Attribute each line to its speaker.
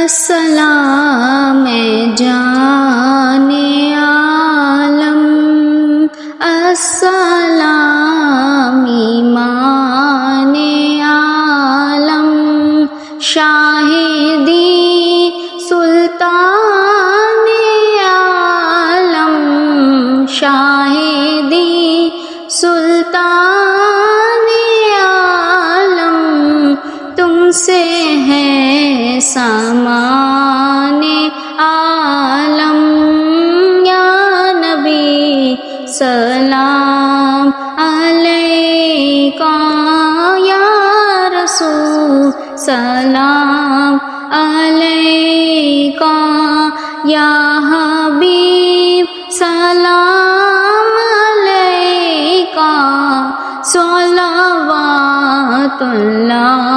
Speaker 1: السلام جان عالم، السلام ایمان عالم، شاہدی سلطان عالم، شاہدی سلطان عالم، تم سے ہے سامان عالم، یا نبی سلام علیکہ، یا رسول سلام علیکہ، یا حبیب سلام علیکہ، صلوات اللہ